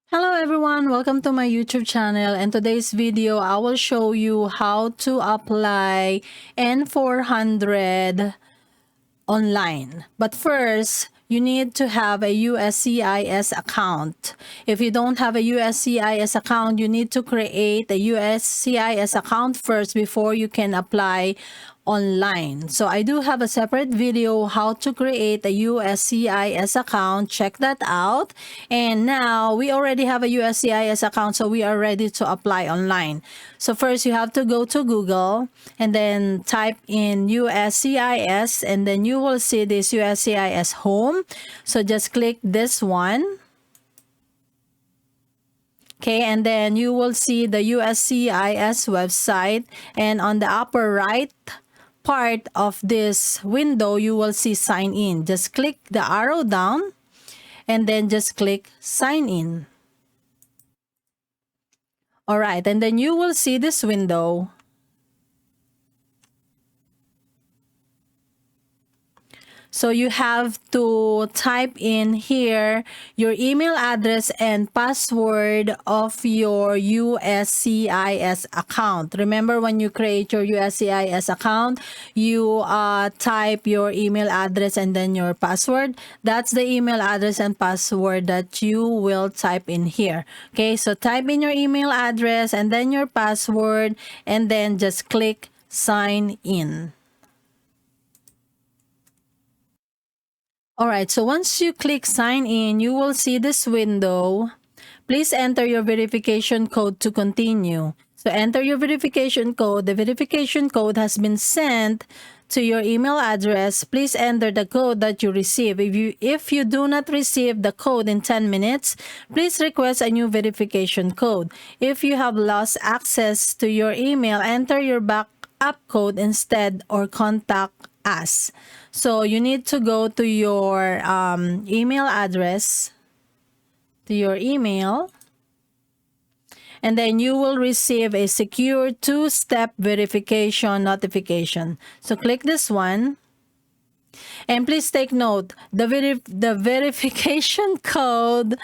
Hello everyone, welcome to my YouTube channel, and today's video I will show you how to apply N400 online. But first, you need to have a USCIS account. If you don't have a USCIS account, you need to create a USCIS account first before you can apply online. So I do have a separate video how to create a USCIS account. Check that out. And now we already have a USCIS account, so we are ready to apply online. So first you have to go to Google and then type in USCIS, and then you will see this USCIS home. So just click this one. Okay, and then you will see the USCIS website, and on the upper right part of this window you will see sign in. Just click the arrow down and then just click sign in. All right, and then you will see this window. So you have to type in here your email address and password of your USCIS account. Remember, when you create your USCIS account, you type your email address and then your password. That's the email address and password that you will type in here. Okay, so type in your email address and then your password, and then just click sign in. Alright, so once you click sign in, you will see this window. Please enter your verification code to continue. So enter your verification code. The verification code has been sent to your email address. Please enter the code that you receive. If you do not receive the code in 10 minutes, please request a new verification code. If you have lost access to your email, enter your backup code instead or contact us. So you need to go to your email address, to your email, and then you will receive a secure two-step verification notification. So click this one. And please take note, the verification code,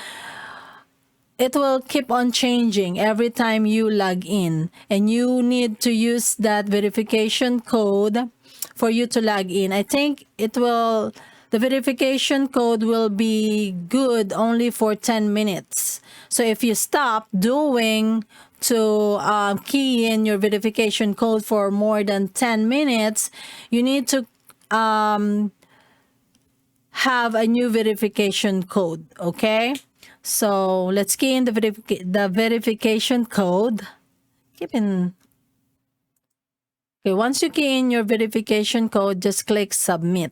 it will keep on changing every time you log in, and you need to use that verification code for you to log in. I think the verification code will be good only for 10 minutes. So if you stop doing to key in your verification code for more than 10 minutes, you need to have a new verification code. Okay, so let's key in the verification code. Okay, once you key in your verification code, just click submit.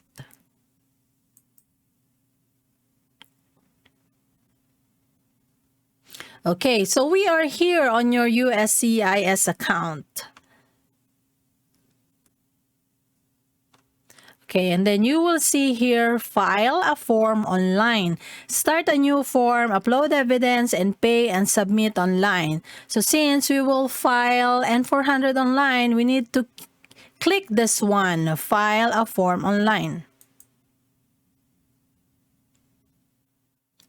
Okay, so we are here on your USCIS account. Okay, and then you will see here, file a form online. Start a new form, upload evidence, and pay and submit online. So since we will file N400 online, we need to click this one, file a form online.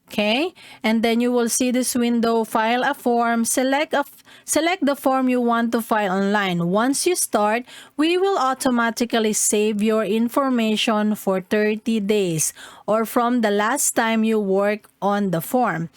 Okay, and then you will see this window, file a form. Select the form you want to file online. Once you start, we will automatically save your information for 30 days or from the last time you work on the form.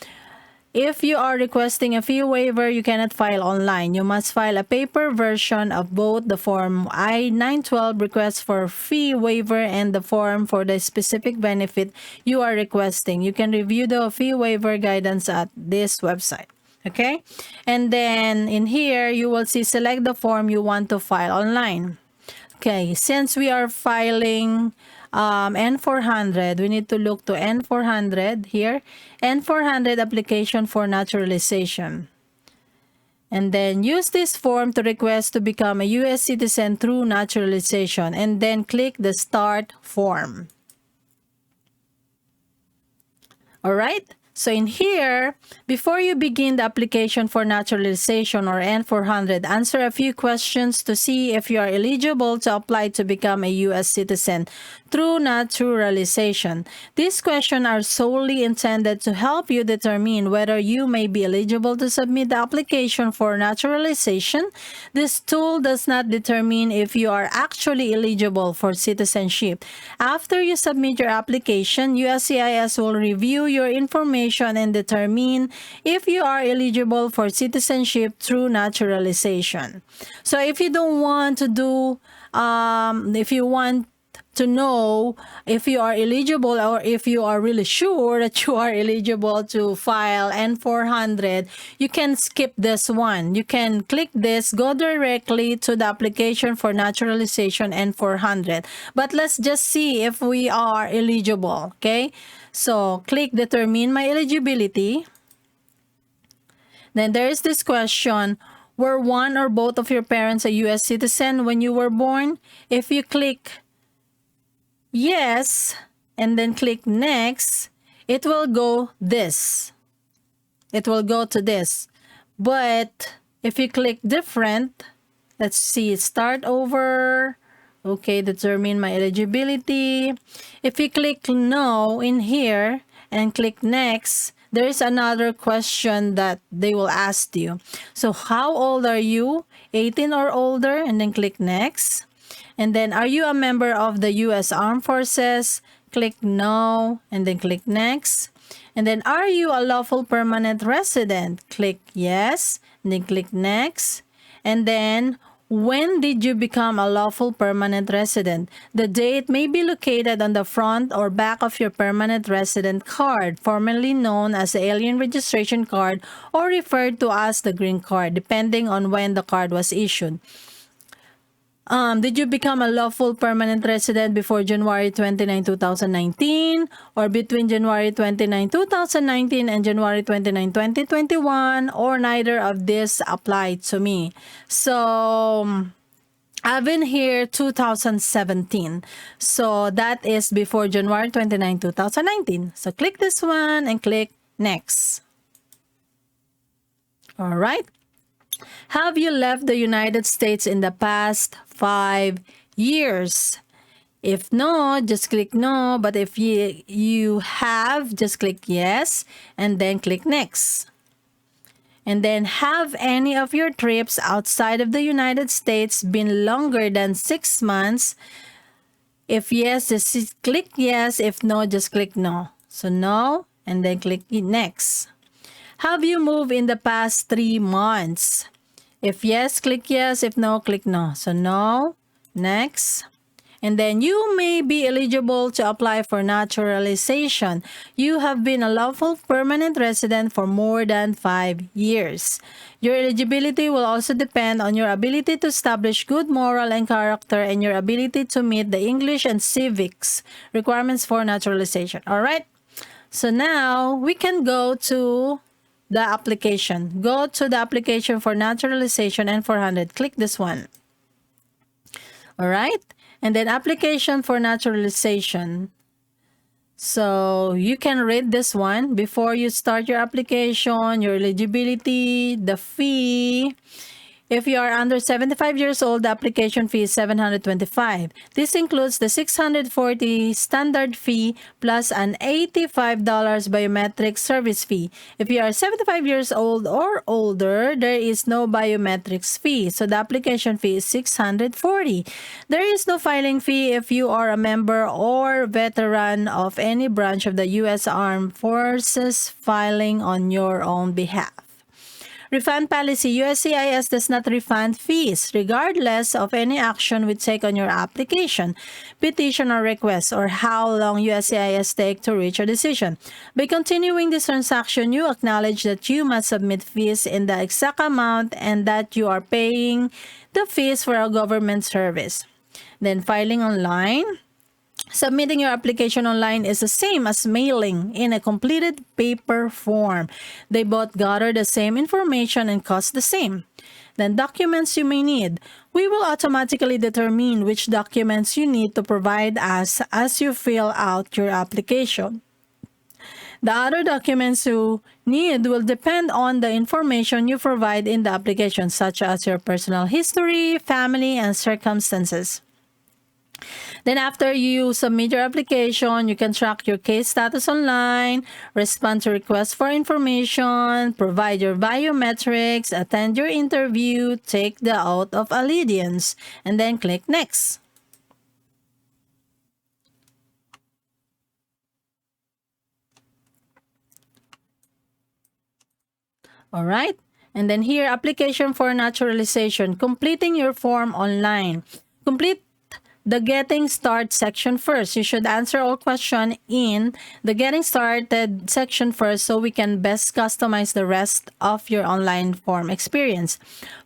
If you are requesting a fee waiver, you cannot file online. You must file a paper version of both the Form I-912 request for fee waiver and the form for the specific benefit you are requesting. You can review the fee waiver guidance at this website. Okay, and then in here, you will see select the form you want to file online. Okay, since we are filing N400, we need to look to N400 here. N400 application for naturalization. And then use this form to request to become a U.S. citizen through naturalization, and then click the start form. All right. So in here, before you begin the application for naturalization or N400, answer a few questions to see if you are eligible to apply to become a U.S. citizen. through naturalization. These questions are solely intended to help you determine whether you may be eligible to submit the application for naturalization. This tool does not determine if you are actually eligible for citizenship. After you submit your application, USCIS will review your information and determine if you are eligible for citizenship through naturalization. So if you don't want to do, if you want to know if you are eligible, or if you are really sure that you are eligible to file N400, you can skip this one. You can click this, go directly to the application for naturalization N400. But let's just see if we are eligible, okay? So click determine my eligibility. Then there is this question, were one or both of your parents a U.S. citizen when you were born? If you click yes, and then click next, it will go this. It will go to this. But if you click different, let's see, start over. Okay, determine my eligibility. If you click no in here and click next, there is another question that they will ask you. So how old are you? 18 or older? And then click next. And then, are you a member of the U.S. Armed Forces? Click no, and then click next. And then, are you a lawful permanent resident? Click yes, and then click next. And then, when did you become a lawful permanent resident? The date may be located on the front or back of your permanent resident card, formerly known as the alien registration card or referred to as the green card, depending on when the card was issued. Did you become a lawful permanent resident before January 29, 2019, or between January 29, 2019 and January 29, 2021, or neither of this applied to me? So, I've been here 2017. So, that is before January 29, 2019. So, click this one and click next. All right. Have you left the United States in the past 5 years? If no, just click no. But if you have, just click yes and then click next. And then, have any of your trips outside of the United States been longer than 6 months? If yes, just click yes. If no, just click no. So no, and then click next. Have you moved in the past 3 months? If yes, click yes. If no, click no. So no, next. And then you may be eligible to apply for naturalization. You have been a lawful permanent resident for more than 5 years. Your eligibility will also depend on your ability to establish good moral and character and your ability to meet the English and civics requirements for naturalization. All right? So now we can go to the application. Go to the application for naturalization N400. Click this one. All right. And then application for naturalization. So you can read this one before you start your application, your eligibility, the fee. If you are under 75 years old, the application fee is $725. This includes the $640 standard fee plus an $85 biometric service fee. If you are 75 years old or older, there is no biometrics fee, so the application fee is $640. There is no filing fee if you are a member or veteran of any branch of the U.S. Armed Forces filing on your own behalf. Refund policy. USCIS does not refund fees regardless of any action we take on your application, petition, or request, or how long USCIS take to reach a decision. By continuing this transaction, you acknowledge that you must submit fees in the exact amount and that you are paying the fees for a government service. Then filing online. Submitting your application online is the same as mailing in a completed paper form. They both gather the same information and cost the same. Then documents you may need. We will automatically determine which documents you need to provide us as you fill out your application. The other documents you need will depend on the information you provide in the application, such as your personal history, family, and circumstances. Then after you submit your application, you can track your case status online, respond to requests for information, provide your biometrics, attend your interview, take the oath of allegiance, and then click next. All right. And then here, application for naturalization, completing your form online. Complete the Getting Started section first. You should answer all questions in the Getting Started section first so we can best customize the rest of your online form experience.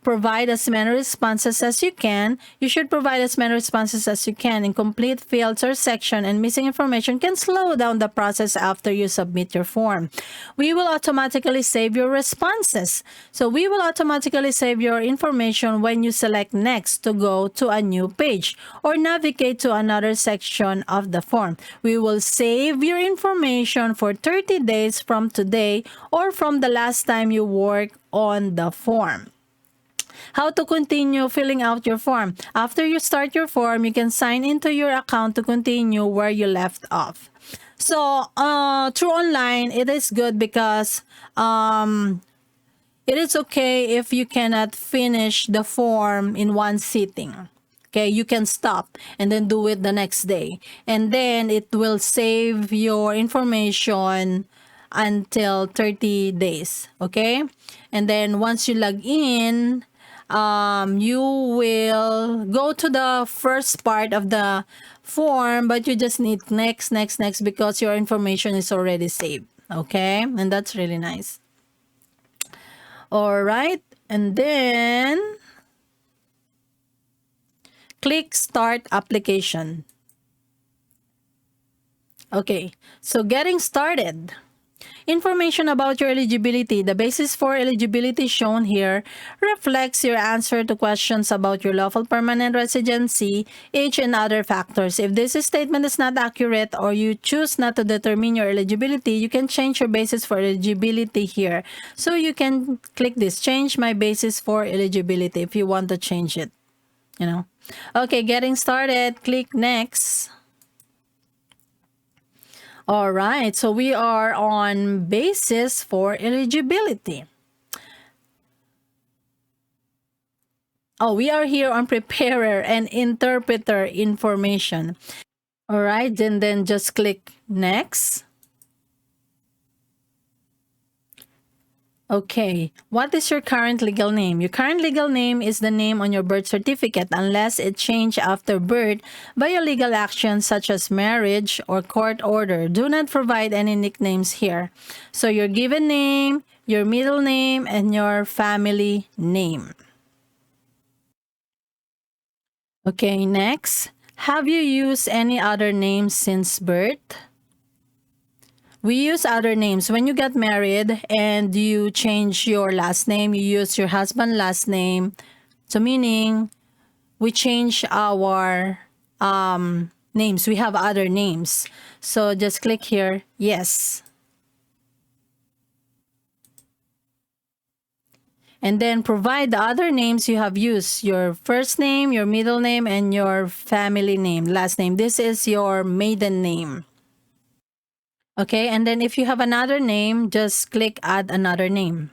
Provide as many responses as you can. You should provide as many responses as you can. Incomplete fields or section and missing information can slow down the process after you submit your form. We will automatically save your responses. So we will automatically save your information when you select next to go to a new page or navigate to another section of the form. We will save your information for 30 days from today or from the last time you worked on the form. How to continue filling out your form. After you start your form, you can sign into your account to continue where you left off. So, through online, it is good because it is okay if you cannot finish the form in one sitting. Okay, you can stop and then do it the next day. And then it will save your information until 30 days. Okay? And then once you log in, you will go to the first part of the form, but you just need next, next, next because your information is already saved. Okay? And that's really nice. All right. And then click Start Application. Okay, so getting started. Information about your eligibility. The basis for eligibility shown here reflects your answer to questions about your lawful permanent residency, age, and other factors. If this statement is not accurate or you choose not to determine your eligibility, you can change your basis for eligibility here. So you can click this, change my basis for eligibility if you want to change it. Okay, getting started. Click next. All right, so we are on basis for eligibility. Oh, we are here on preparer and interpreter information. All right, then just click next. Okay, what is your current legal name? Your current legal name is the name on your birth certificate unless it changed after birth by a legal action such as marriage or court order. Do not provide any nicknames here. So your given name, your middle name, and your family name. Okay, next. Have you used any other names since birth? We use other names. When you get married and you change your last name, you use your husband's last name. So meaning, we change our names. We have other names. So just click here, yes. And then provide the other names you have used. Your first name, your middle name, and your family name, last name. This is your maiden name. Okay, and then if you have another name, just click add another name.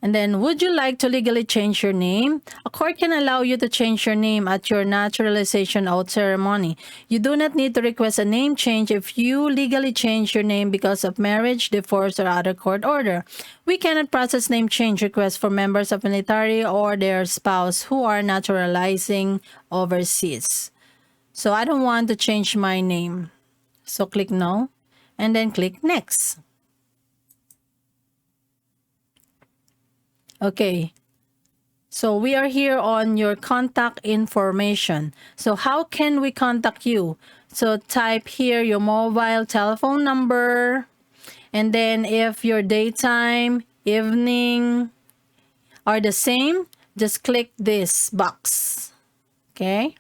And then, would you like to legally change your name? A court can allow you to change your name at your naturalization oath ceremony. You do not need to request a name change if you legally change your name because of marriage, divorce, or other court order. We cannot process name change requests for members of military or their spouse who are naturalizing overseas. So I don't want to change my name. So click no, and then click next. Okay, so we are here on your contact information. So how can we contact you? So type here your mobile telephone number, and then if your daytime, evening are the same, just click this box. Okay.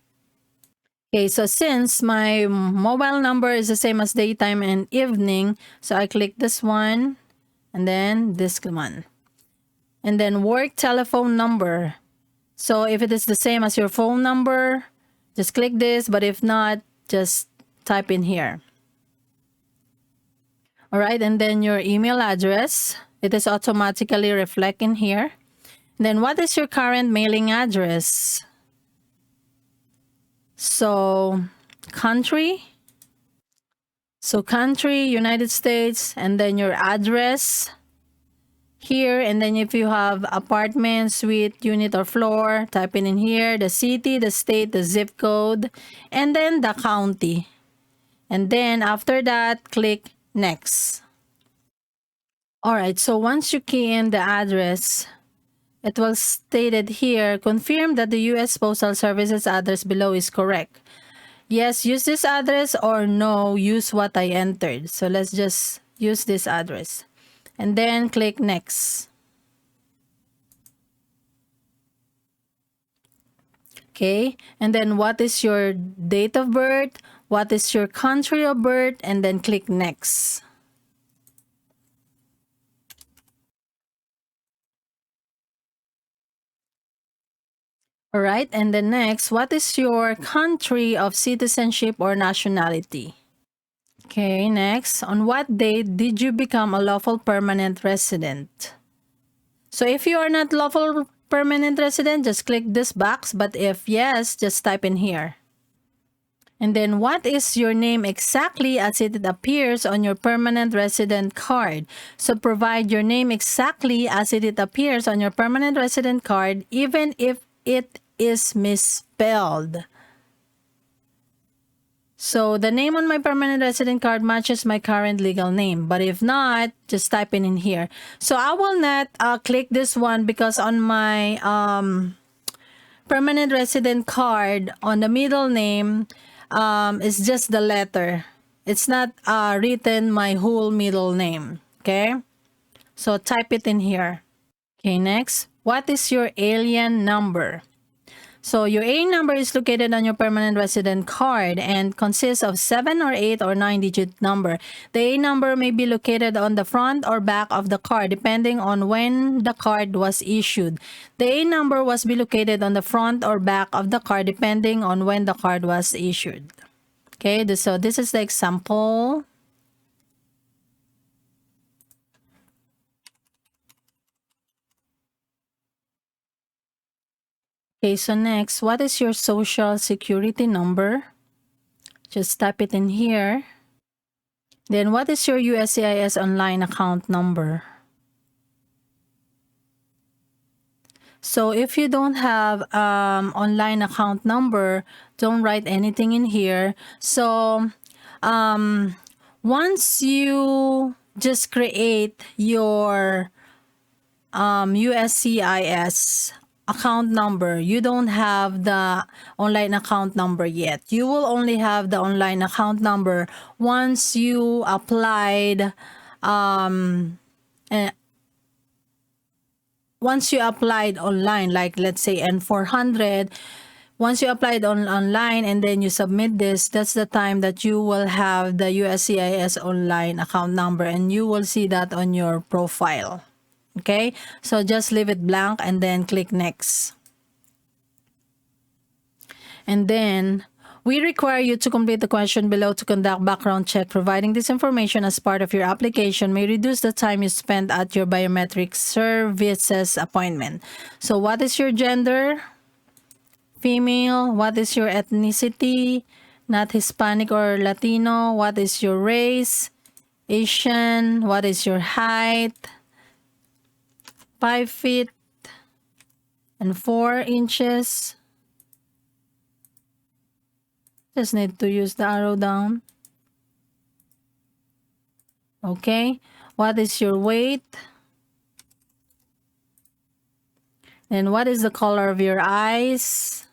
Okay, so since my mobile number is the same as daytime and evening, so I click this one, and then this one. And then work telephone number. So if it is the same as your phone number, just click this, but if not, just type in here. All right, and then your email address, it is automatically reflect in here. Then what is your current mailing address? So country, United States, and then your address here, and then if you have apartment, suite, unit, or floor, type in here the city, the state, the zip code, and then the county. And then after that, click next. All right, so once you key in the address, it will stated here, confirm that the U.S. Postal Service's address below is correct. Yes, use this address, or no, use what I entered. So let's just use this address. And then click next. Okay, and then what is your date of birth? What is your country of birth? And then click next. All right, and then next, what is your country of citizenship or nationality? Okay, next, on what date did you become a lawful permanent resident? So if you are not lawful permanent resident, just click this box, but if yes, just type in here. And then what is your name exactly as it appears on your permanent resident card? So provide your name exactly as it appears on your permanent resident card, even if it is misspelled. So the name on my permanent resident card matches my current legal name, but if not, just type in here. So I will not click this one because on my permanent resident card, on the middle name, it's just the letter. It's not written my whole middle name. Okay, so type it in here. Okay, next, what is your alien number? So your alien number is located on your permanent resident card and consists of 7 or 8 or 9-digit number. The alien number may be located on the front or back of the card depending on when the card was issued. The alien number was be located on the front or back of the card depending on when the card was issued. Okay, so this is the example. Okay, so next, what is your social security number? Just type it in here. Then what is your USCIS online account number? So if you don't have online account number, don't write anything in here. So once you just create your USCIS account number, you don't have the online account number yet. You will only have the online account number once you applied online, like let's say N400. Once you applied online and then you submit this, that's the time that you will have the USCIS online account number, and you will see that on your profile. Okay, so just leave it blank and then click next. And then we require you to complete the question below to conduct background check. Providing this information as part of your application may reduce the time you spend at your biometric services appointment. So what is your gender? Female. What is your ethnicity? Not Hispanic or Latino. What is your race? Asian. What is your height? 5 feet and 4 inches. Just need to use the arrow down. Okay. What is your weight? And what is the color of your eyes?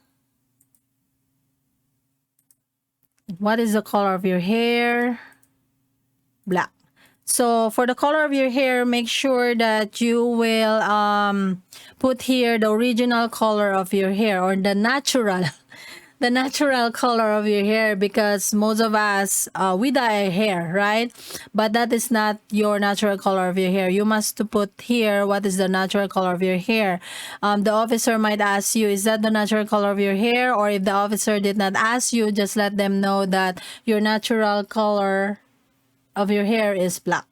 What is the color of your hair? Black. So for the color of your hair, make sure that you will put here the original color of your hair, or the natural the natural color of your hair, because most of us we dye our hair, right? But that is not your natural color of your hair. You must to put here what is the natural color of your hair. The officer might ask you, is that the natural color of your hair? Or if the officer did not ask you, just let them know that your natural color of your hair is black.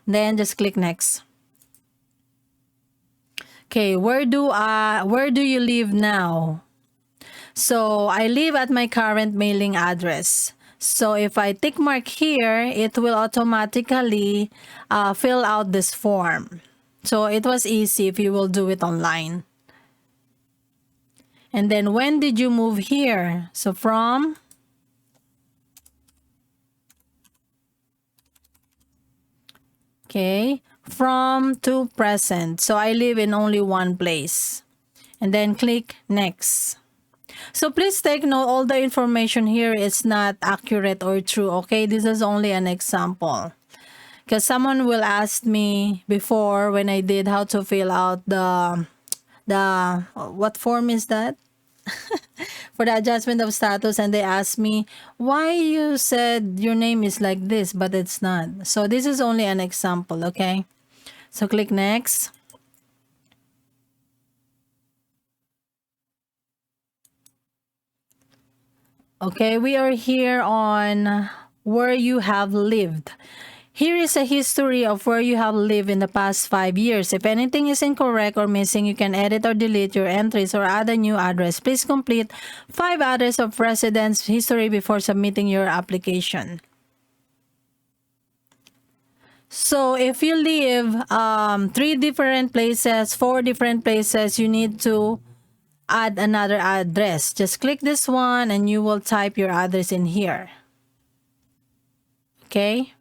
Then just click next. Okay, where do you live now? So I live at my current mailing address. So if I tick mark here, it will automatically fill out this form. So it was easy if you will do it online. And then when did you move here? So from to present. So I live in only one place. And then click next. So please take note, all the information here is not accurate or true, okay? This is only an example. Because someone will ask me before when I did how to fill out the what form is that? For the adjustment of status, and they asked me, why you said your name is like this, but it's not. So this is only an example, okay? So click next. Okay, we are here on where you have lived. Here is a history of where you have lived in the past 5 years. If anything is incorrect or missing, you can edit or delete your entries or add a new address. Please complete 5 address of residence history before submitting your application. So if you live 3 different places, 4 different places, you need to add another address. Just click this one and you will type your address in here. Okay?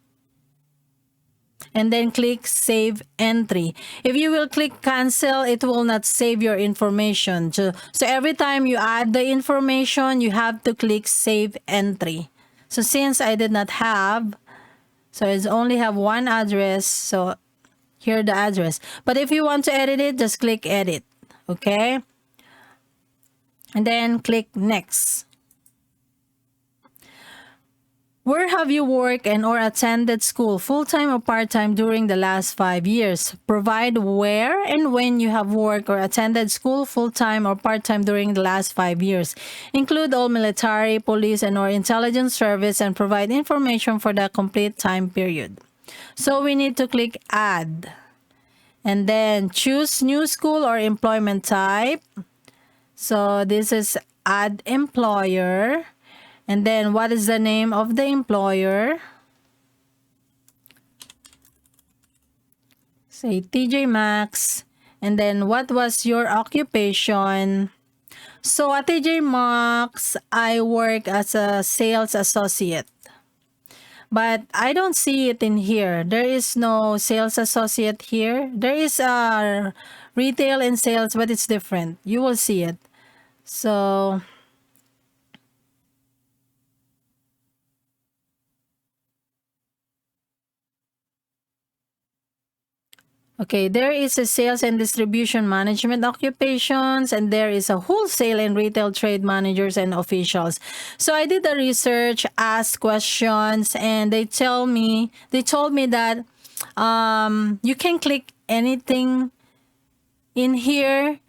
And then click save entry. If you will click cancel, it will not save your information. So every time you add the information, you have to click save entry. So since I did not have, so it's only have one address, so here the address. But if you want to edit it, just click edit. Okay? And then click next. Where have you worked and or attended school, full-time or part-time, during the last 5 years? Provide where and when you have worked or attended school, full-time or part-time, during the last 5 years. Include all military, police, and or intelligence service, and provide information for the complete time period. So we need to click add. And then choose new school or employment type. So this is add employer. And then what is the name of the employer? Say TJ Maxx. And then what was your occupation? So at TJ Maxx, I work as a sales associate. But I don't see it in here. There is no sales associate here. There is a retail and sales, but it's different. You will see it. So okay, there is a sales and distribution management occupations, and there is a wholesale and retail trade managers and officials. So I did the research, asked questions, and they told me that you can click anything in here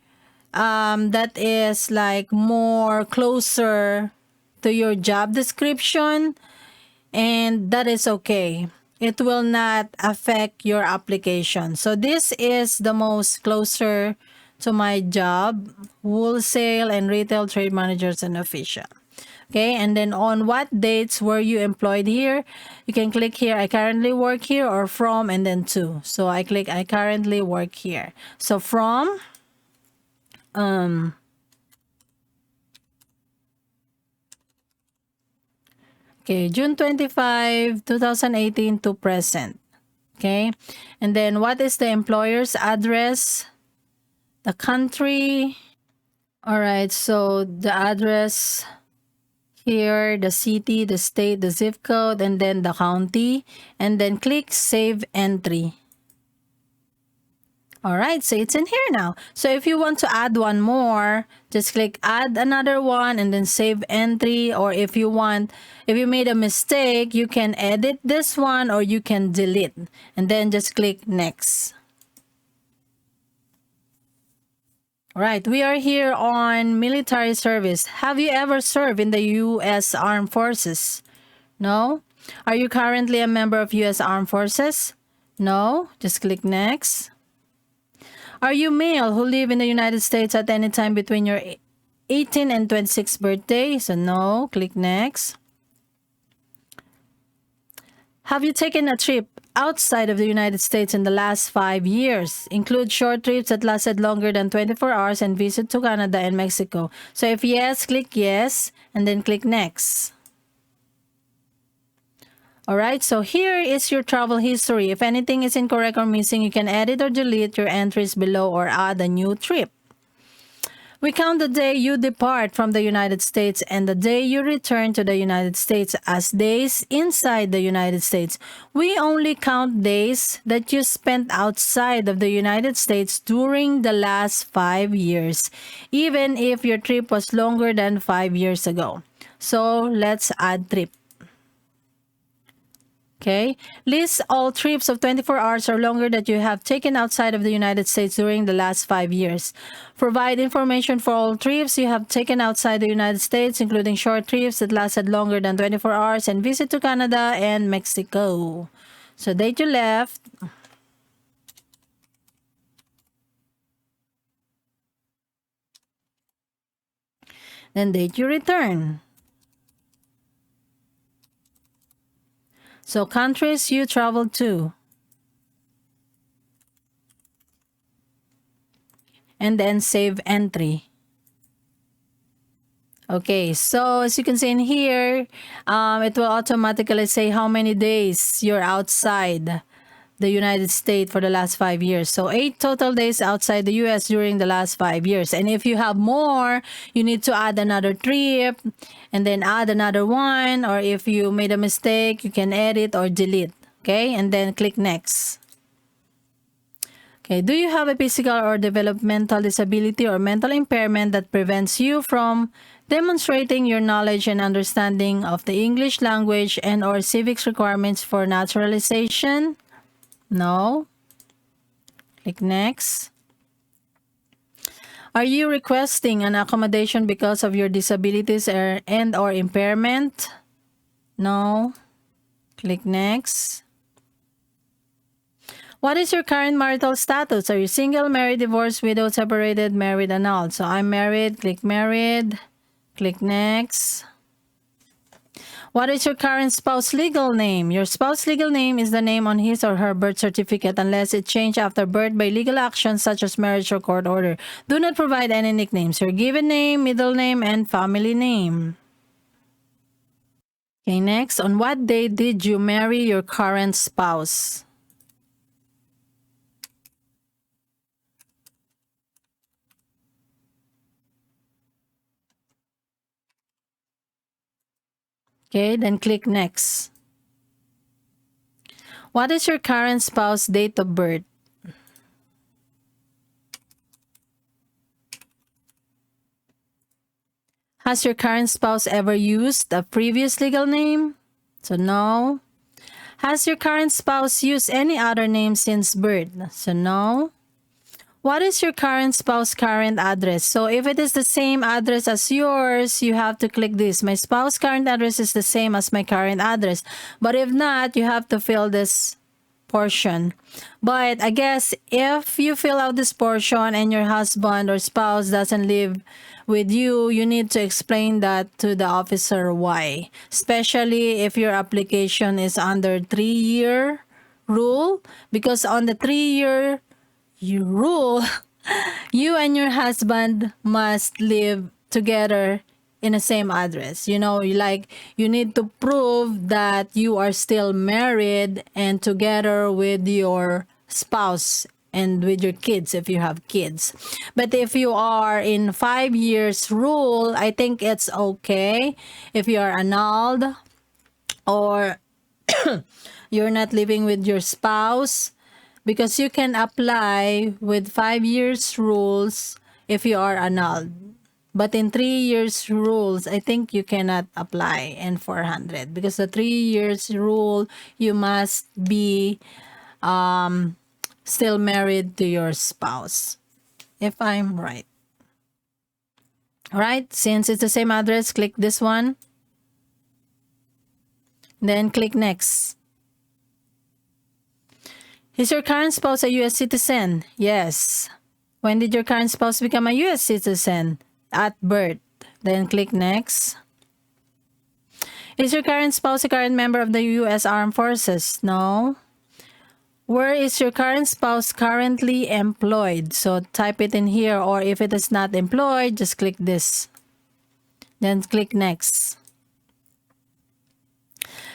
that is like more closer to your job description, and that is okay. It will not affect your application. So this is the most closer to my job, wholesale and retail trade managers and official. Okay, and then on what dates were you employed here? You can click here, I currently work here, or from, and then to. So I click I currently work here. So from okay, June 25, 2018 to present. Okay, and then what is the employer's address? The country. All right, so the address here, the city, the state, the zip code, and then the county, and then click save entry. All right, so it's in here now. So if you want to add one more, just click add another one and then save entry. Or if you made a mistake, you can edit this one or you can delete and then just click next. All right, we are here on military service. Have you ever served in the U.S. Armed Forces? No? Are you currently a member of U.S. Armed Forces? No? Just click next. Are you male who live in the United States at any time between your 18th and 26th birthday? So no, click next. Have you taken a trip outside of the United States in the last 5 years? Include short trips that lasted longer than 24 hours and visit to Canada and Mexico. So if yes, click yes and then click next. Alright, so here is your travel history. If anything is incorrect or missing, you can edit or delete your entries below or add a new trip. We count the day you depart from the United States and the day you return to the United States as days inside the United States. We only count days that you spent outside of the United States during the last 5 years, even if your trip was longer than 5 years ago. So let's add trip. Okay. List all trips of 24 hours or longer that you have taken outside of the United States during the last 5 years. Provide information for all trips you have taken outside the United States, including short trips that lasted longer than 24 hours and visit to Canada and Mexico. So date you left. Then date you return. So countries you traveled to. And then save entry. Okay, so as you can see in here, it will automatically say how many days you're outside the United States for the last 5 years. So 8 total days outside the US during the last 5 years. And if you have more, you need to add another trip and then add another one. Or if you made a mistake, you can edit or delete. Okay, and then click next. Okay, do you have a physical or developmental disability or mental impairment that prevents you from demonstrating your knowledge and understanding of the English language and or civics requirements for naturalization? No. Click next. Are you requesting an accommodation because of your disabilities and or impairment? No. Click next. What is your current marital status? Are you single, married, divorced, widowed, separated, married, annulled? So I'm married. Click married. Click next. What is your current spouse legal name? Your spouse legal name is the name on his or her birth certificate unless it changed after birth by legal action such as marriage or court order. Do not provide any nicknames. Your given name, middle name, and family name. Okay, next. On what day did you marry your current spouse? Okay, then click next. What is your current spouse date of birth? Has your current spouse ever used a previous legal name? So no. Has your current spouse used any other name since birth? So no. What is your current spouse current address? So if it is the same address as yours, you have to click this. My spouse current address is the same as my current address. But if not, you have to fill this portion. But I guess if you fill out this portion and your husband or spouse doesn't live with you, you need to explain that to the officer why. Especially if your application is under 3-year rule. Because on the 3-year rule, you and your husband must live together in the same address. You know, you need to prove that you are still married and together with your spouse and with your kids if you have kids. But if you are in 5 years rule, I think it's okay if you are annulled or you're not living with your spouse. because you can apply with 5 years rules if you are annulled. But in 3 years rules, I think you cannot apply N400 because the 3 years rule, you must be still married to your spouse, if I'm right. All right, since it's the same address, click this one. Then click next. Is your current spouse a U.S. citizen? Yes. When did your current spouse become a U.S. citizen? At birth. Then click next. Is your current spouse a current member of the U.S. Armed Forces? No. Where is your current spouse currently employed? So type it in here, or if it is not employed, just click this. Then click next.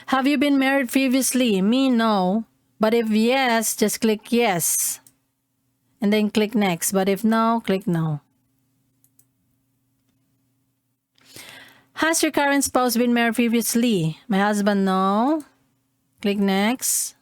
Have you been married previously? Me, no. But if yes, just click yes. And then click next. But if no, click no. Has your current spouse been married previously? My husband, no. Click next.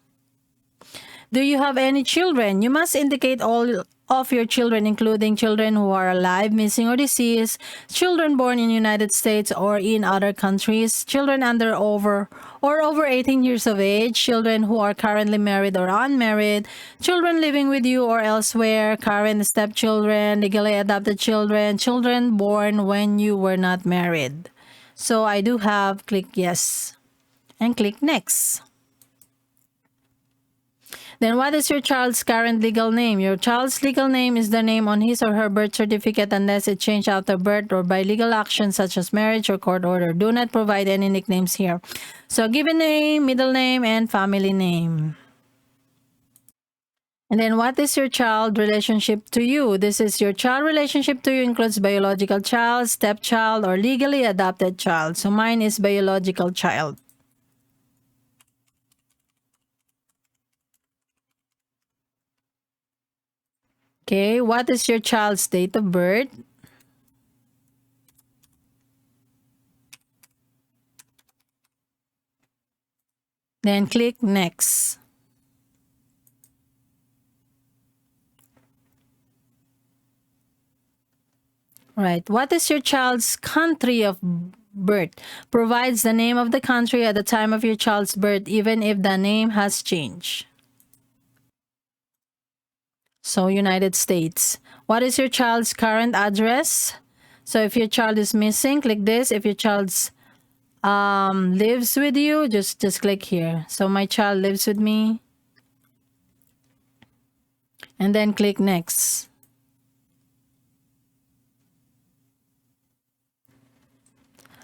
Do you have any children? You must indicate all of your children, including children who are alive, missing, or deceased, children born in the United States or in other countries, children under over 18 years of age, children who are currently married or unmarried, children living with you or elsewhere, current stepchildren, legally adopted children, children born when you were not married. So I do have, click yes and click next. Then what is your child's current legal name? Your child's legal name is the name on his or her birth certificate unless it changed after birth or by legal action such as marriage or court order. Do not provide any nicknames here. So given name, middle name, and family name. And then what is your child relationship to you? This is your child relationship to you includes biological child, stepchild, or legally adopted child. So mine is biological child. Okay, what is your child's date of birth? Then click next. Right. What is your child's country of birth? Provides the name of the country at the time of your child's birth, even if the name has changed. So, United States. What is your child's current address? So, if your child is missing, click this. If your child's lives with you, just click here. So, my child lives with me. And then click next.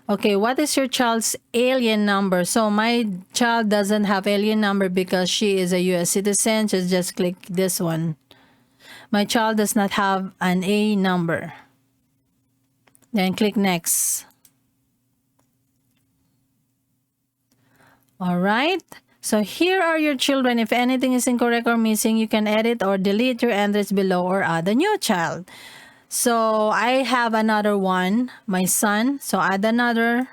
Okay, what is your child's alien number? So my child doesn't have alien number because she is a U.S. citizen. Just click this one. My child does not have an A number. Then click next. All right. So here are your children. If anything is incorrect or missing, you can edit or delete your entries below or add a new child. So I have another one, my son. So add another.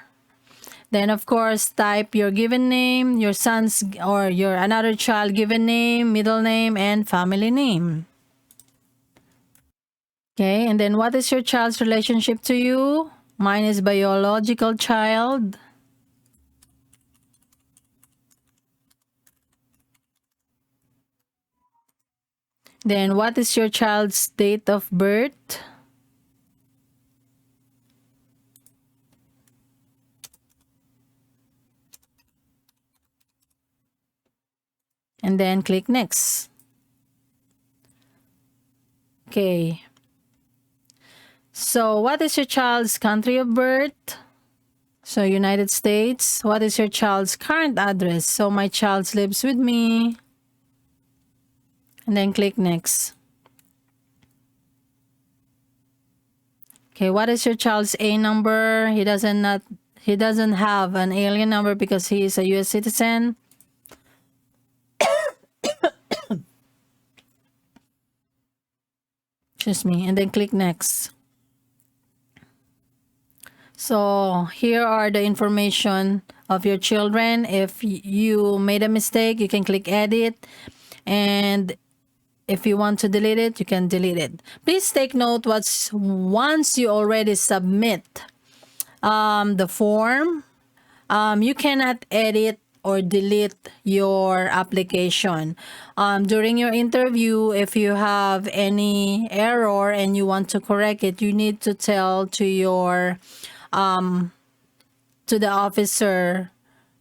Then of course type your given name, your son's or your another child given name, middle name, and family name. Okay, and then what is your child's relationship to you? Mine is biological child. Then what is your child's date of birth? And then click next. Okay. So what is your child's country of birth? So United States. What is your child's current address? So my child lives with me. And then click next. Okay, what is your child's A number? He doesn't have an alien number because he is a US citizen. Excuse me, and then click next. So here are the information of your children. If you made a mistake, you can click edit. And If you want to delete it, you can delete it. Please take note once you already submit the form, you cannot edit or delete your application. During your interview, if you have any error and you want to correct it, you need to tell to the officer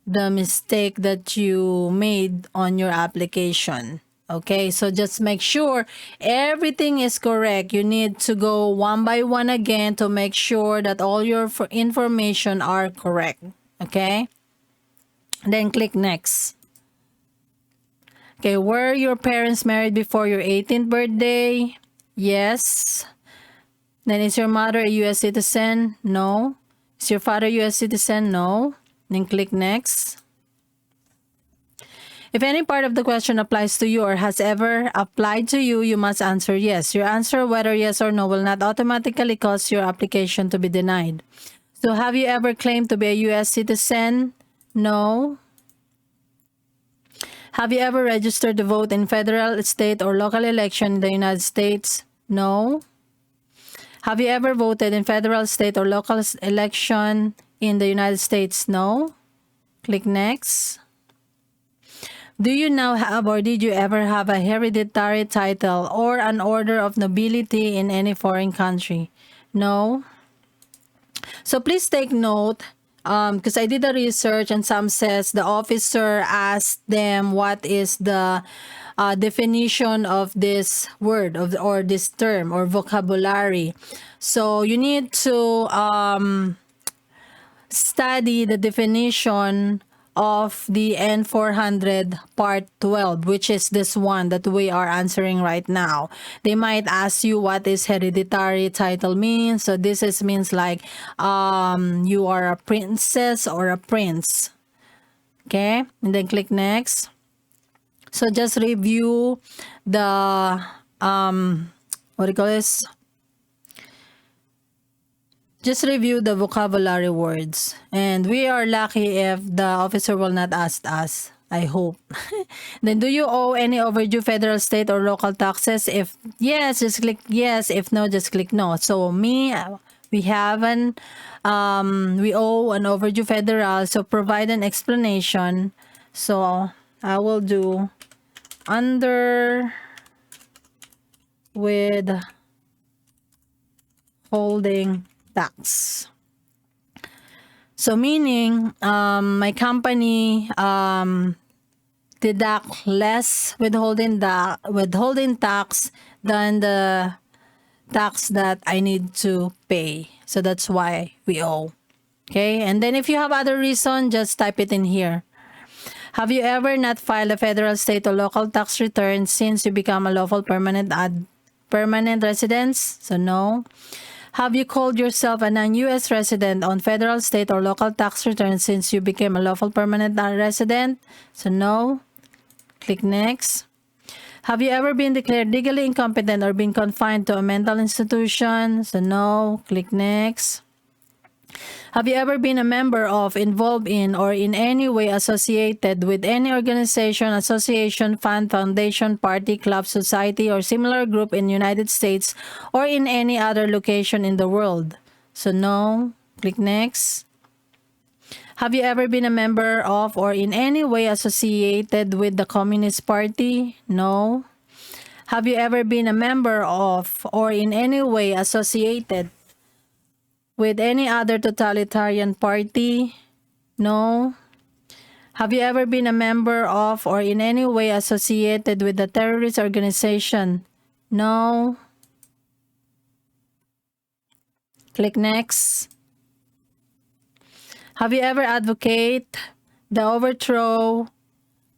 the mistake that you made on your application. Okay, so just make sure everything is correct. You need to go one by one again to make sure that all your information are correct. Okay, then click next. Okay, were your parents married before your 18th birthday? Yes. Then is your mother a U.S. citizen? No. Is your father a U.S. citizen? No. Then click next. If any part of the question applies to you or has ever applied to you, you must answer yes. Your answer, whether yes or no, will not automatically cause your application to be denied. So have you ever claimed to be a U.S. citizen? No. Have you ever registered to vote in federal, state, or local election in the United States? No. Have you ever voted in federal, state, or local election in the United States? No. Click next. Do you now have or did you ever have a hereditary title or an order of nobility in any foreign country? No. So please take note, because I did a research and some says the officer asked them what is the definition of this word or this term or vocabulary. So you need to study the definition of the N400 part 12, which is this one that we are answering right now. They might ask you what is hereditary title means. So this means like you are a princess or a prince. Okay, and then click next. So just review the what do you call this? Just review the vocabulary words. And we are lucky if the officer will not ask us. I hope. Then do you owe any overdue federal, state, or local taxes? If yes, just click yes. If no, just click no. So we haven't, we owe an overdue federal. So provide an explanation. So I will do under with holding tax. So meaning my company deduct less withholding tax than the tax that I need to pay. So that's why we owe. Okay, and then if you have other reason, just type it in here. Have you ever not filed a federal, state, or local tax return since you become a lawful permanent resident? So no. Have you called yourself a non-U.S. resident on federal, state, or local tax returns since you became a lawful permanent resident? So no. Click next. Have you ever been declared legally incompetent or been confined to a mental institution? So no. Click next. Have you ever been a member of, involved in, or in any way associated with any organization, association, fund, foundation, party, club, society, or similar group in the United States or in any other location in the world? So no. Click next. Have you ever been a member of or in any way associated with the Communist Party? No. Have you ever been a member of or in any way associated with any other totalitarian party? No. Have you ever been a member of or in any way associated with a terrorist organization? No. Click next. Have you ever advocated the overthrow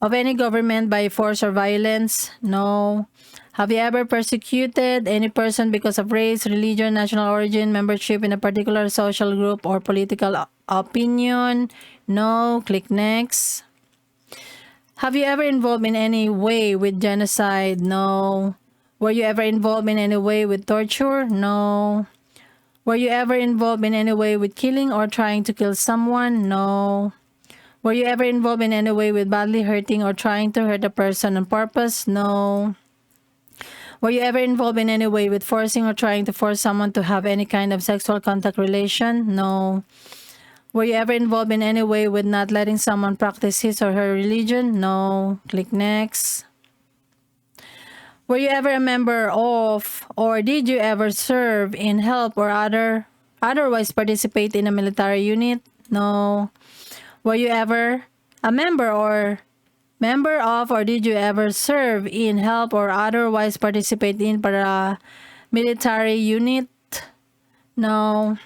of any government by force or violence? No. Have you ever persecuted any person because of race, religion, national origin, membership in a particular social group, or political opinion? No. Click next. Have you ever involved in any way with genocide? No. Were you ever involved in any way with torture? No. Were you ever involved in any way with killing or trying to kill someone? No. Were you ever involved in any way with badly hurting or trying to hurt a person on purpose? No. Were you ever involved in any way with forcing or trying to force someone to have any kind of sexual contact relation? No. Were you ever involved in any way with not letting someone practice his or her religion? No. Click next. Were you ever a member of, or did you ever serve in, help, or otherwise participate in a military unit? No. Were you ever a member of, or did you ever serve in, help, or otherwise participate in military unit? No.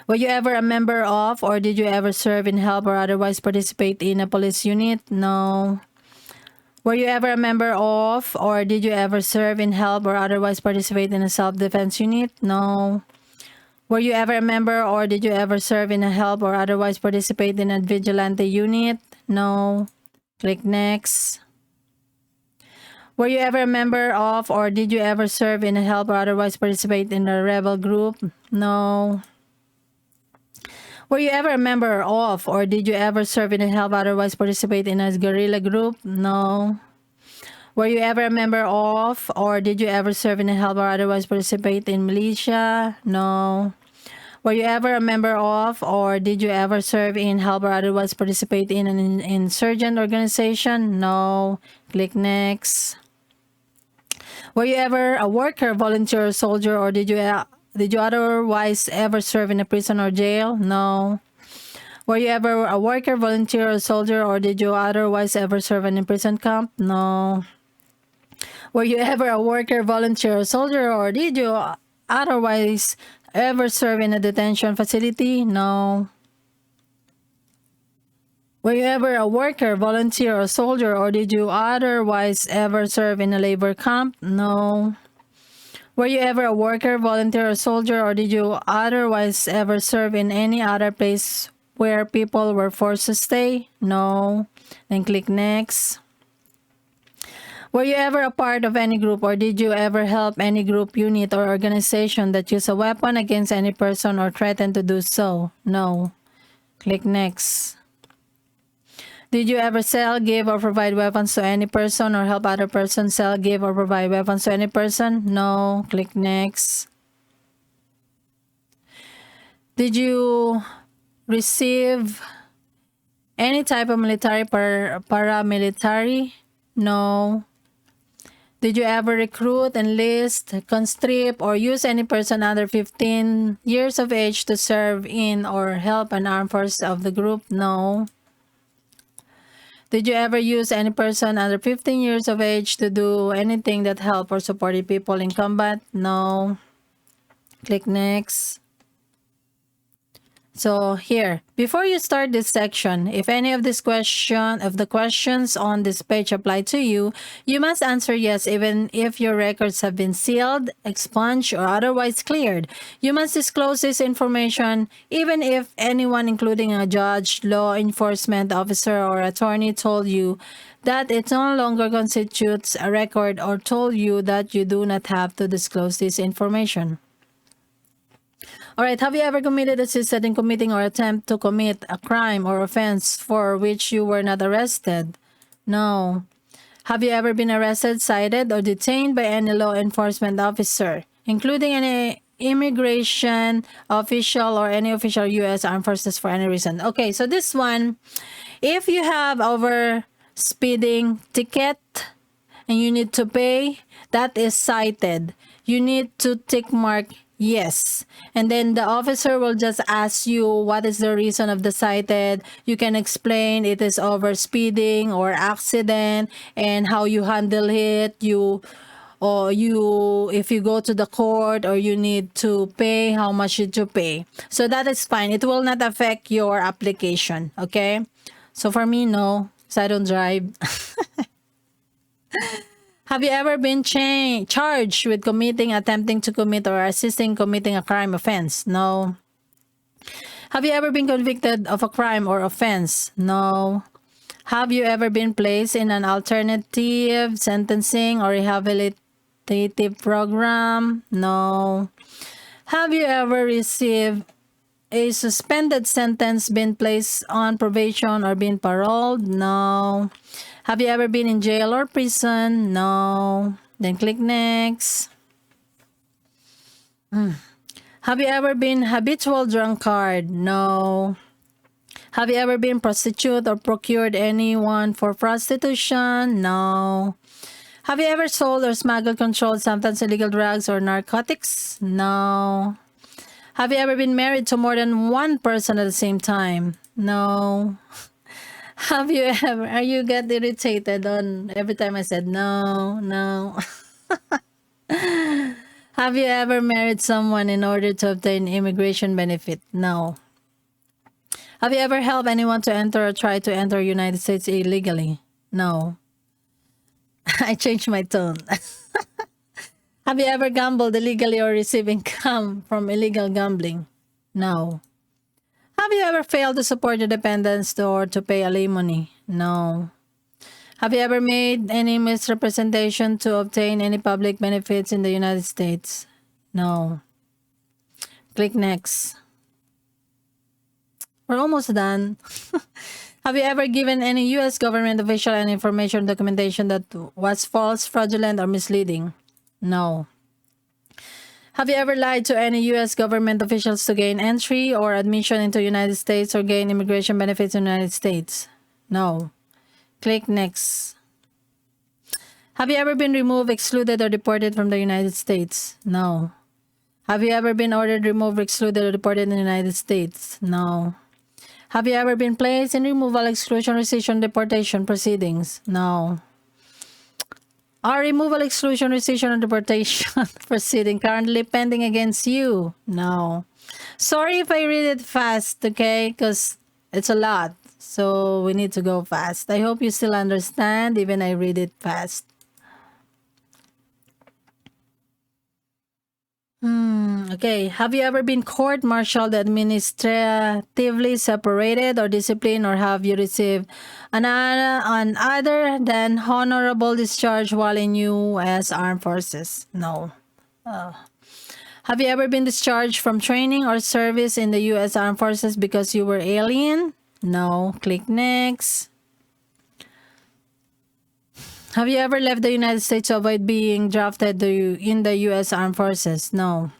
Were you ever a member of, or did you ever serve in, help, or otherwise participate in a police unit? No. Were you ever a member of, or did you ever serve in, help, or otherwise participate in a self-defense unit? No. Were you ever a member, or did you ever serve in a, help, or otherwise participate in a vigilante unit? No. Click next. Were you ever a member of, or did you ever serve in a, help, or otherwise participate in a rebel group? No. Were you ever a member of, or did you ever serve in a, help, otherwise participate in a guerrilla group? No. Were you ever a member of, or did you ever serve in a, help, or otherwise participate in militia? No. Were you ever a member of, or did you ever serve in, help, or otherwise participate in an insurgent organization? No. Click next. Were you ever a worker, volunteer, or soldier, or did you otherwise ever serve in a prison or jail? No. Were you ever a worker, volunteer, or soldier, or did you otherwise ever serve in a prison camp? No. Were you ever a worker, volunteer, or soldier, or did you otherwise ever serve in a detention facility? No. Were you ever a worker, volunteer, or soldier, or did you otherwise ever serve in a labor camp? No. Were you ever a worker, volunteer, or soldier, or did you otherwise ever serve in any other place where people were forced to stay? No. Then click next. Were you ever a part of any group, or did you ever help any group, unit, or organization that used a weapon against any person or threatened to do so? No. Click next. Did you ever sell, give, or provide weapons to any person, or help other persons sell, give, or provide weapons to any person? No. Click next. Did you receive any type of military paramilitary? No. Did you ever recruit, enlist, conscript, or use any person under 15 years of age to serve in or help an armed force of the group? No. Did you ever use any person under 15 years of age to do anything that helped or supported people in combat? No. Click next. So here, before you start this section, if any of the questions on this page apply to you, you must answer yes even if your records have been sealed, expunged, or otherwise cleared. You must disclose this information even if anyone, including a judge, law enforcement officer, or attorney, told you that it no longer constitutes a record or told you that you do not have to disclose this information. All right, have you ever committed, assisted in committing, or attempt to commit a crime or offense for which you were not arrested? No. Have you ever been arrested, cited, or detained by any law enforcement officer, including any immigration official or any official U.S. Armed Forces for any reason? Okay, so this one, if you have over speeding ticket and you need to pay, that is cited. You need to tick mark yes. And then the officer will just ask you what is the reason of the cited. You can explain it is over speeding or accident and how you handle it. If you go to the court or you need to pay, how much should you pay? So that is fine. It will not affect your application. Okay. So for me, no, so I don't drive. Have you ever been charged with committing, attempting to commit, or assisting committing a crime offense? No. Have you ever been convicted of a crime or offense? No. Have you ever been placed in an alternative sentencing or rehabilitative program? No. Have you ever received a suspended sentence, been placed on probation, or been paroled? No. Have you ever been in jail or prison? No. Then click next. Have you ever been habitual drunkard? No. Have you ever been prostitute or procured anyone for prostitution? No. Have you ever sold or smuggled controlled substance, illegal drugs, or narcotics? No. Have you ever been married to more than one person at the same time? No. Have you ever, are you get irritated on every time I said no, no? Have you ever married someone in order to obtain immigration benefit? No. Have you ever helped anyone to enter or try to enter United States illegally? No. I changed my tone. Have you ever gambled illegally or received income from illegal gambling? No. Have you ever failed to support your dependents or to pay alimony? No. Have you ever made any misrepresentation to obtain any public benefits in the United States? No. Click next. We're almost done. Have you ever given any U.S. government official any information or documentation that was false, fraudulent, or misleading? No. Have you ever lied to any U.S. government officials to gain entry or admission into the United States or gain immigration benefits in the United States? No. Click next. Have you ever been removed, excluded, or deported from the United States? No. Have you ever been ordered, removed, excluded, or deported in the United States? No. Have you ever been placed in removal, exclusion, rescission, deportation proceedings? No. Are removal, exclusion, rescission, or deportation proceeding currently pending against you? No. Sorry if I read it fast, okay? Because it's a lot. So we need to go fast. I hope you still understand, even I read it fast. Okay. Have you ever been court-martialed, administratively separated, or disciplined, or have you received an other than honorable discharge while in U.S. Armed Forces? No. Have you ever been discharged from training or service in the U.S. Armed Forces because you were alien? No. Click next. Have you ever left the United States to avoid being drafted in the U.S. Armed Forces? No.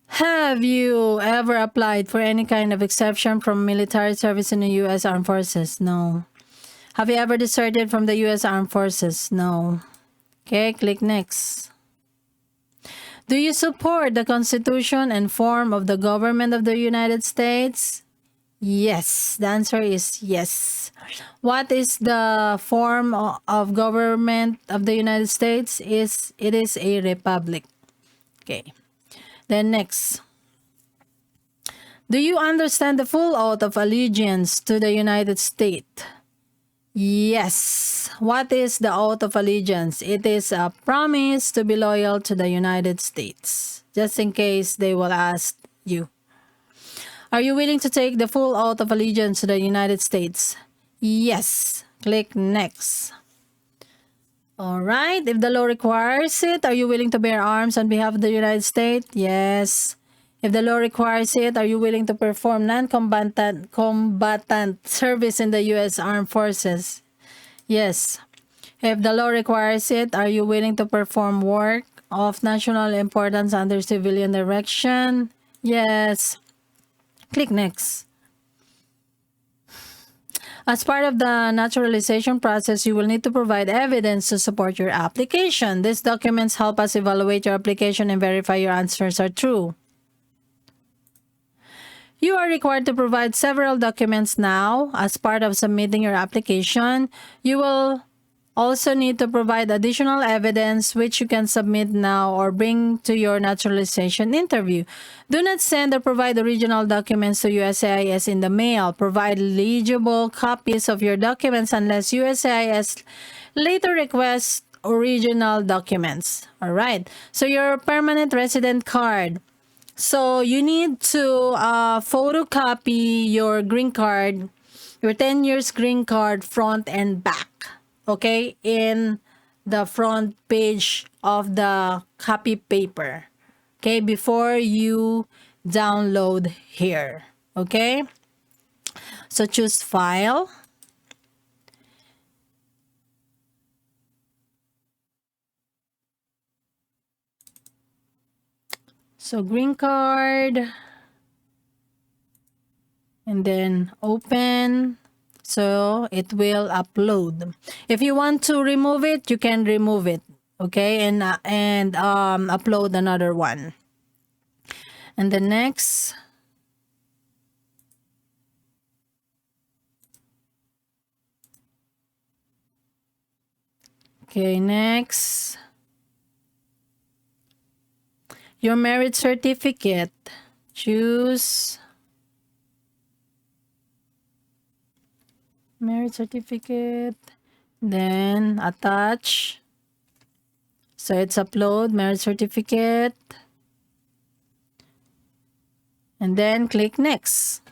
Have you ever applied for any kind of exception from military service in the U.S. Armed Forces? No. Have you ever deserted from the U.S. Armed Forces? No. Okay, click next. Do you support the Constitution and form of the government of the United States? Yes. The answer is yes. What is the form of government of the United States? It is a republic. Okay. Then next. Do you understand the full oath of allegiance to the United States? Yes. What is the oath of allegiance? It is a promise to be loyal to the United States. Just in case they will ask you. Are you willing to take the full oath of allegiance to the United States? Yes. Click next. All right. If the law requires it, are you willing to bear arms on behalf of the United States? Yes. If the law requires it, are you willing to perform non-combatant service in the U.S. Armed Forces? Yes. If the law requires it, are you willing to perform work of national importance under civilian direction? Yes. Click next. As part of the naturalization process, you will need to provide evidence to support your application. These documents help us evaluate your application and verify your answers are true. You are required to provide several documents now as part of submitting your application. You will also need to provide additional evidence which you can submit now or bring to your naturalization interview. Do not send or provide original documents to USCIS in the mail. Provide legible copies of your documents unless USCIS later requests original documents. All right. So your permanent resident card. So you need to photocopy your green card, your 10 years green card front and back. Okay, in the front page of the copy paper. Okay, before you download here. Okay, so choose File. So green card, and then open. So it will upload. If you want to remove it, you can remove it. Okay, and upload another one. And the next, okay, next, your marriage certificate. Choose marriage certificate, then attach. So it's upload marriage certificate, and then click next.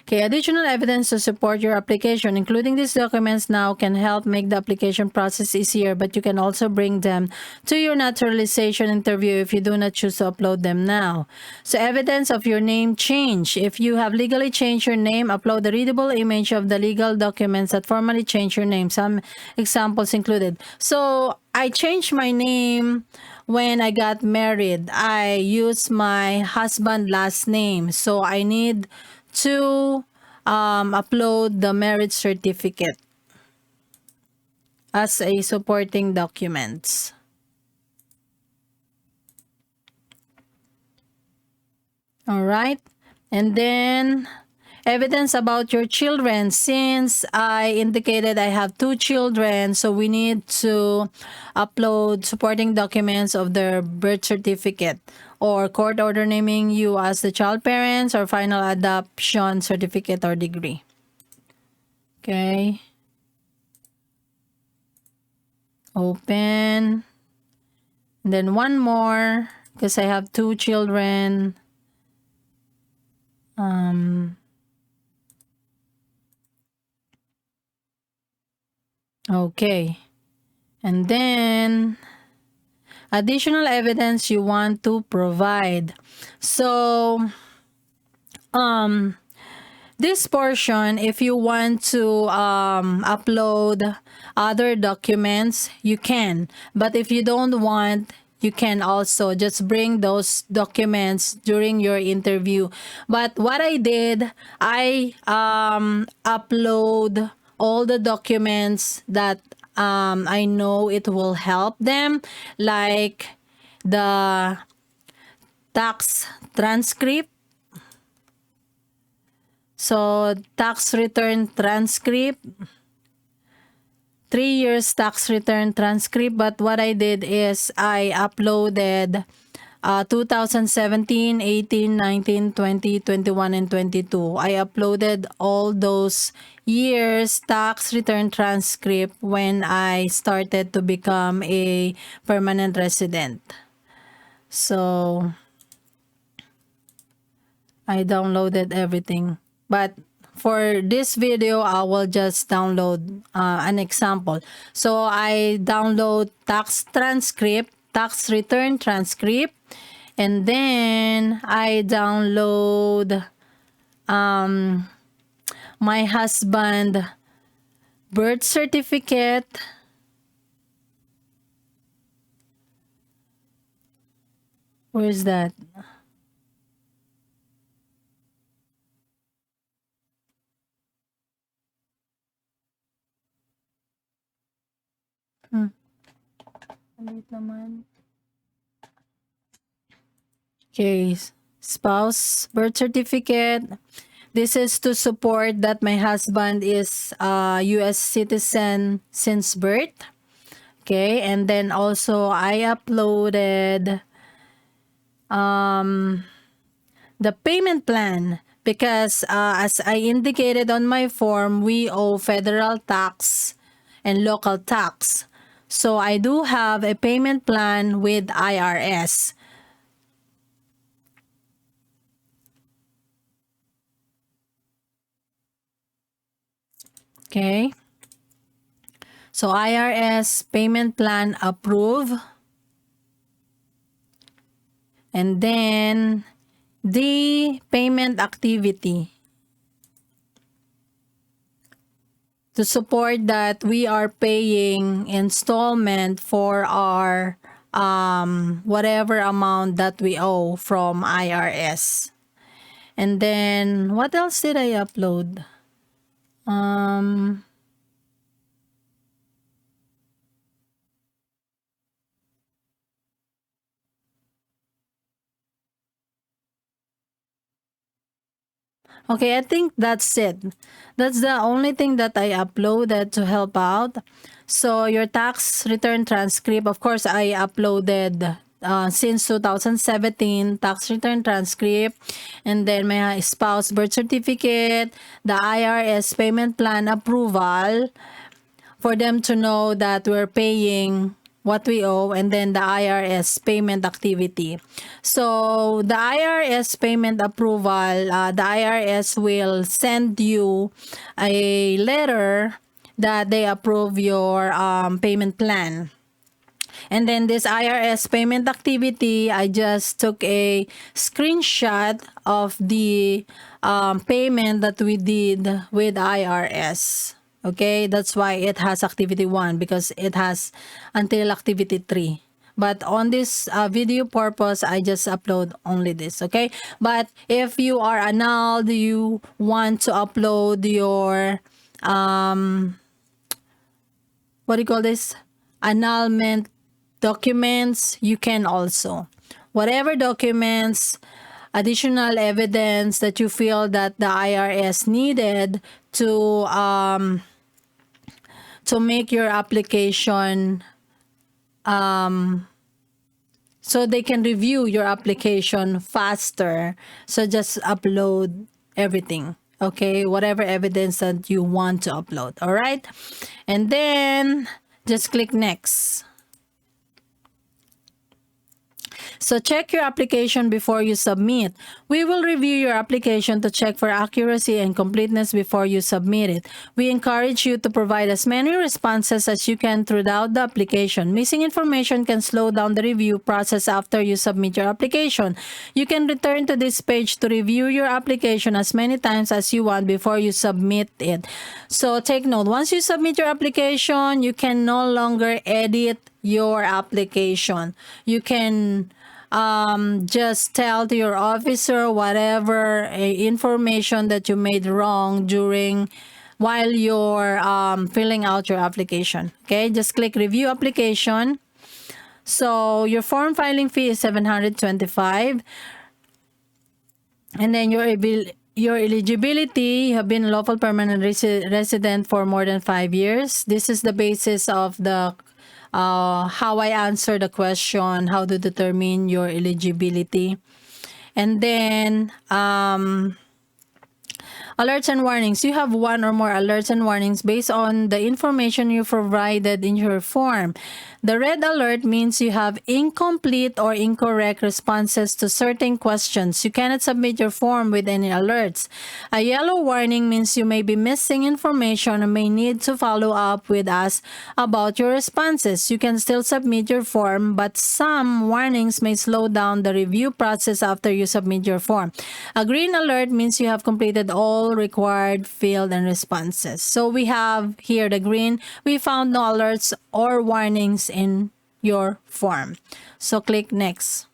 Okay, additional evidence to support your application, including these documents now, can help make the application process easier, but you can also bring them to your naturalization interview if you do not choose to upload them now. So evidence of your name change. If you have legally changed your name, upload a readable image of the legal documents that formally change your name. Some examples included. So I changed my name when I got married. I used my husband's last name. So I need to upload the marriage certificate as a supporting documents. All right. And then evidence about your children. Since I indicated I have 2 children, so we need to upload supporting documents of their birth certificate or court order naming you as the child parents or final adoption certificate or degree. Okay. Open. And then one more because I have 2 children. Okay. And then additional evidence you want to provide. So this portion, if you want to upload other documents, you can. But if you don't want, you can also just bring those documents during your interview. But what I did, I upload all the documents that I know it will help them, like the tax transcript. So tax return transcript, 3 years tax return transcript. But what I did is I uploaded 2017, 18, 19, 20, 21, and 22. I uploaded all those years tax return transcript when I started to become a permanent resident. So I downloaded everything. But for this video, I will just download an example. So I download tax transcript, tax return transcript, and then I download my husband birth certificate, where is that? Wait naman. Okay, spouse birth certificate. This is to support that my husband is a U.S. citizen since birth. Okay, and then also I uploaded the payment plan because as I indicated on my form, we owe federal tax and local tax. So I do have a payment plan with IRS. Okay. So IRS payment plan approve. And then the payment activity to support that we are paying installment for our whatever amount that we owe from IRS. And then what else did I upload? Okay, I think that's it. That's the only thing that I uploaded to help out. So your tax return transcript, of course, I uploaded since 2017 tax return transcript, and then my spouse birth certificate, the IRS payment plan approval, for them to know that we're paying what we owe, and then the IRS payment activity. So the IRS payment approval, the IRS will send you a letter that they approve your payment plan. And then this IRS payment activity, I just took a screenshot of the payment that we did with IRS. Okay, that's why it has activity 1, because it has until activity 3. But on this video purpose, I just upload only this, okay? But if you are annulled, you want to upload your what do you call this, annulment documents, you can also, whatever documents, additional evidence that you feel that the IRS needed to make your application, so they can review your application faster. So just upload everything, okay? Whatever evidence that you want to upload, all right? And then just click next. So check your application before you submit. We will review your application to check for accuracy and completeness before you submit it. We encourage you to provide as many responses as you can throughout the application. Missing information can slow down the review process after you submit your application. You can return to this page to review your application as many times as you want before you submit it. So take note, once you submit your application, you can no longer edit your application. You can just tell to your officer whatever information that you made wrong while you're filling out your application. Okay, just click review application. So your form filing fee is $725, and then your eligibility, you have been a lawful permanent resident for more than 5 years. This is the basis of the how I answer the question, how to determine your eligibility. And then alerts and warnings. You have one or more alerts and warnings based on the information you provided in your form. The red alert means you have incomplete or incorrect responses to certain questions. You cannot submit your form with any alerts. A yellow warning means you may be missing information and may need to follow up with us about your responses. You can still submit your form, but some warnings may slow down the review process after you submit your form. A green alert means you have completed all required field and responses. So we have here the green. We found no alerts or warnings in your form. So click next.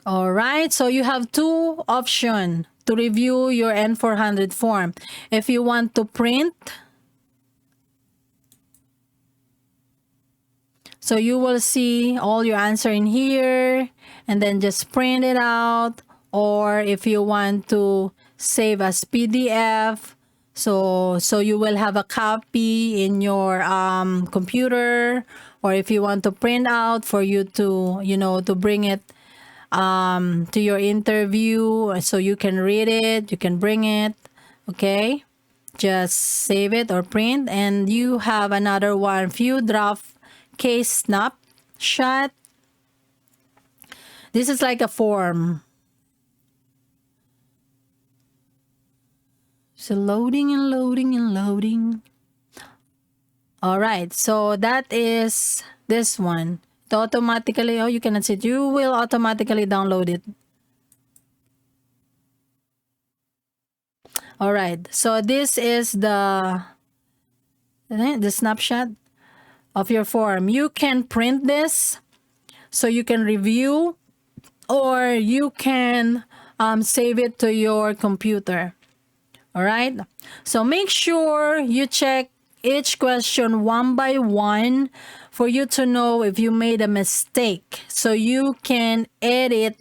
All right, so you have two options to review your N400 form. If you want to print, so you will see all your answer in here and then just print it out. Or if you want to save as PDF, so you will have a copy in your computer, or if you want to print out for you to, to bring it to your interview, so you can read it, you can bring it, okay? Just save it or print. And you have another one, view draft case snapshot. This is like a form. So loading and loading and loading. All right, so that is this one. It automatically, you cannot see it. You will automatically download it. All right, so this is the snapshot. of your form. You can print this so you can review, or you can save it to your computer. All right. So make sure you check each question one by one for you to know if you made a mistake, so you can edit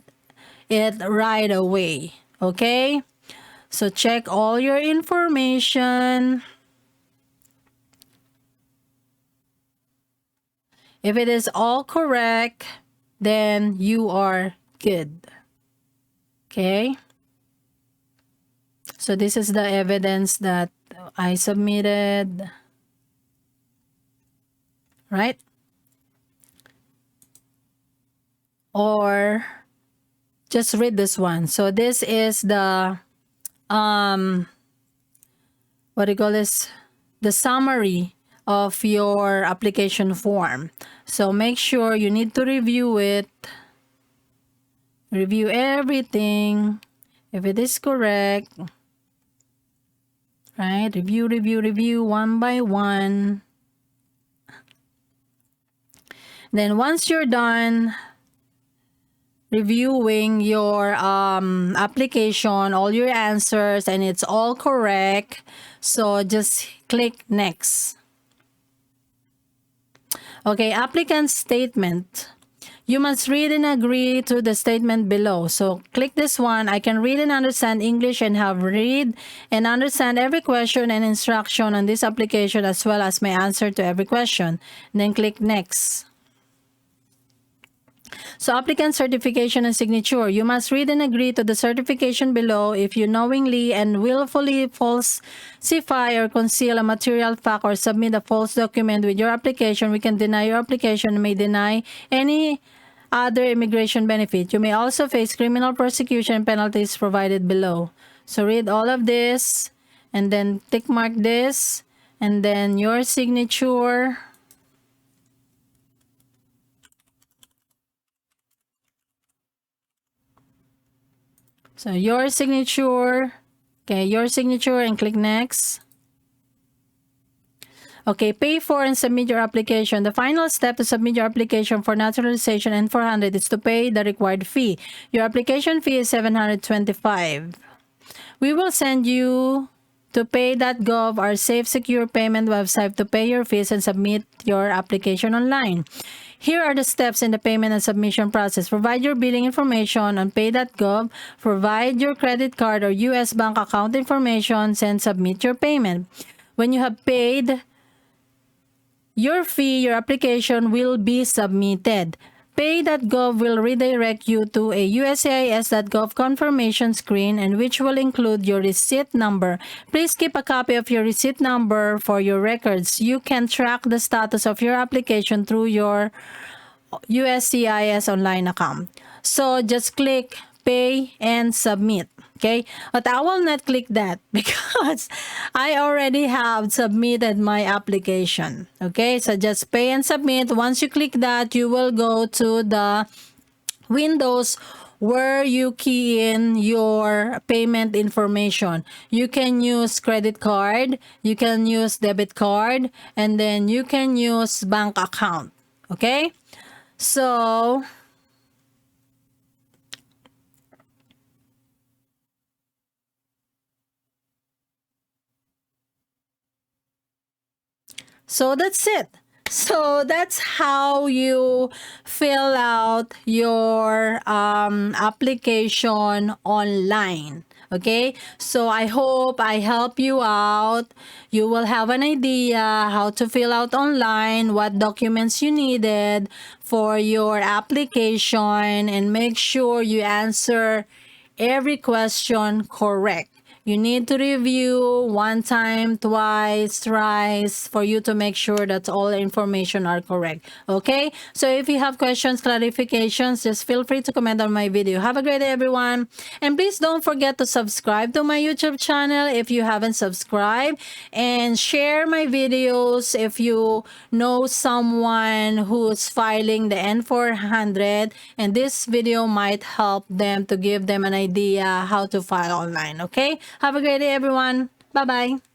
it right away. Okay. So check all your information. If it is all correct, then you are good. Okay. So this is the evidence that I submitted. Right? Or just read this one. So this is the what do you call this? The summary of your application form. So make sure you need to review it. Review everything. If it is correct. Right? Review one by one. Then once you're done reviewing your application, all your answers, and it's all correct, so just click next. Okay, applicant statement. You must read and agree to the statement below. So click this one. I can read and understand English and have read and understand every question and instruction on this application, as well as my answer to every question. And then click next. So applicant certification and signature. You must read and agree to the certification below. If you knowingly and willfully falsify or conceal a material fact or submit a false document with your application, we can deny your application and may deny any other immigration benefit. You may also face criminal prosecution and penalties provided below. So read all of this and then tick mark this and then your signature. So your signature, okay, your signature, and click next. Okay, pay for and submit your application. The final step to submit your application for naturalization N400 is to pay the required fee. Your application fee is $725. We will send you to pay.gov, our safe, secure payment website, to pay your fees and submit your application online. Here are the steps in the payment and submission process. Provide your billing information on pay.gov. Provide your credit card or U.S. bank account information and submit your payment. When you have paid your fee, your application will be submitted. Pay.gov will redirect you to a USCIS.gov confirmation screen, and which will include your receipt number. Please keep a copy of your receipt number for your records. You can track the status of your application through your USCIS online account. So just click pay and submit. Okay, but I will not click that because I already have submitted my application. Okay, so just pay and submit. Once you click that, you will go to the windows where you key in your payment information. You can use credit card, you can use debit card, and then you can use bank account. Okay, so that's it. So that's how you fill out your application online. Okay, so I hope I help you out. You will have an idea how to fill out online, what documents you needed for your application, and make sure you answer every question correct. You need to review one time, twice, thrice for you to make sure that all the information are correct. Okay? So if you have questions, clarifications, just feel free to comment on my video. Have a great day, everyone. And please don't forget to subscribe to my YouTube channel if you haven't subscribed. And share my videos if you know someone who's filing the N400. And this video might help them to give them an idea how to file online. Okay? Have a great day, everyone. Bye-bye.